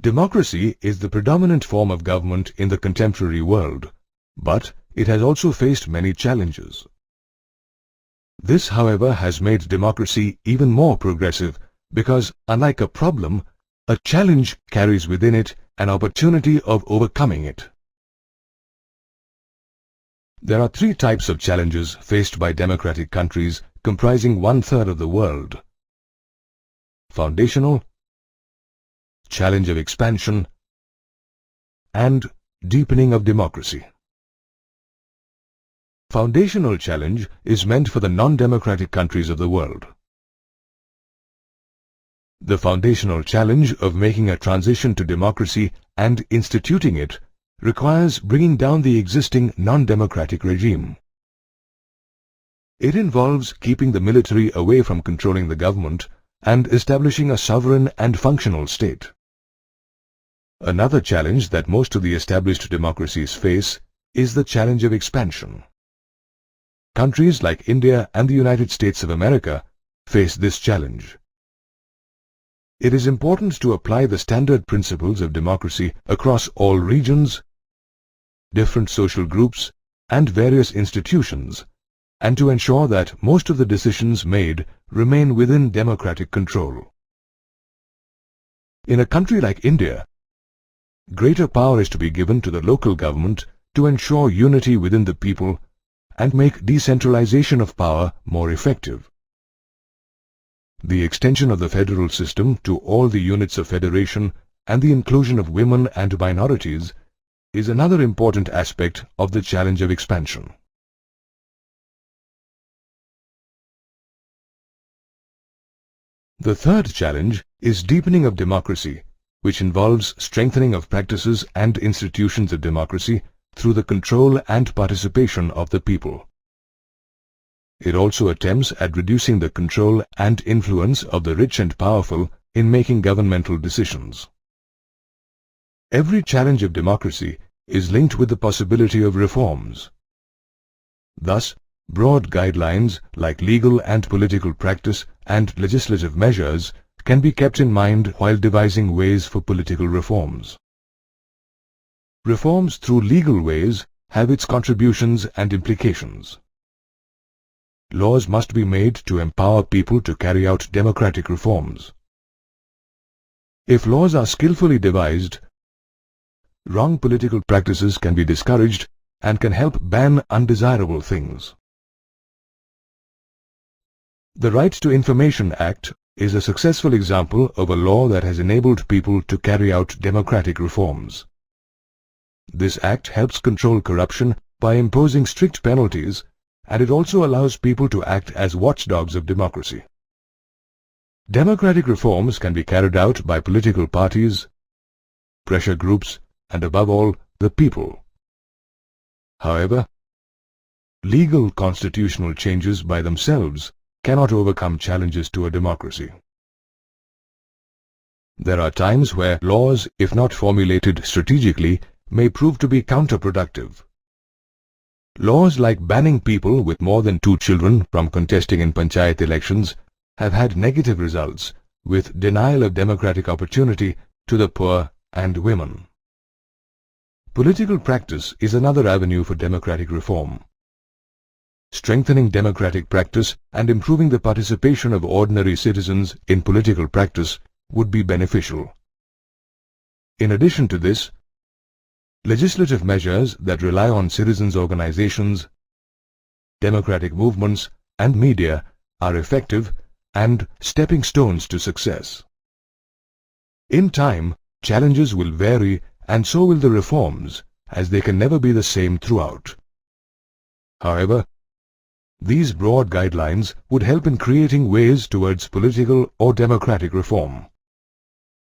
Democracy is the predominant form of government in the contemporary world, but it has also faced many challenges. This, however, has made democracy even more progressive because, unlike a problem, a challenge carries within it an opportunity of overcoming it. There are three types of challenges faced by democratic countries comprising 1/3 of the world: foundational, challenge of expansion, and deepening of democracy. Foundational challenge is meant for the non-democratic countries of the world. The foundational challenge of making a transition to democracy and instituting it requires bringing down the existing non-democratic regime. It involves keeping the military away from controlling the government and establishing a sovereign and functional state. Another challenge that most of the established democracies face is the challenge of expansion. Countries like India and the United States of America face this challenge. It is important to apply the standard principles of democracy across all regions, different social groups, and various institutions, and to ensure that most of the decisions made remain within democratic control. In a country like India, greater power is to be given to the local government to ensure unity within the people and make decentralization of power more effective. The extension of the federal system to all the units of federation and the inclusion of women and minorities is another important aspect of the challenge of expansion. The third challenge is deepening of democracy, which involves strengthening of practices and institutions of democracy through the control and participation of the people. It also attempts at reducing the control and influence of the rich and powerful in making governmental decisions. Every challenge of democracy is linked with the possibility of reforms. Thus, broad guidelines like legal and political practice and legislative measures can be kept in mind while devising ways for political reforms. Reforms through legal ways have its contributions and implications. Laws must be made to empower people to carry out democratic reforms. If laws are skillfully devised, wrong political practices can be discouraged and can help ban undesirable things. The Right to Information Act is a successful example of a law that has enabled people to carry out democratic reforms. This act helps control corruption by imposing strict penalties, and it also allows people to act as watchdogs of democracy. Democratic reforms can be carried out by political parties, pressure groups, and above all, the people. However, legal constitutional changes by themselves cannot overcome challenges to a democracy. There are times where laws, if not formulated strategically, may prove to be counterproductive. Laws like banning people with more than 2 children from contesting in panchayat elections have had negative results, with denial of democratic opportunity to the poor and women. Political practice is another avenue for democratic reform. Strengthening democratic practice and improving the participation of ordinary citizens in political practice would be beneficial. In addition to this, legislative measures that rely on citizens' organizations, democratic movements, and media are effective and stepping stones to success. In time, challenges will vary, and so will the reforms, as they can never be the same throughout. However, these broad guidelines would help in creating ways towards political or democratic reform.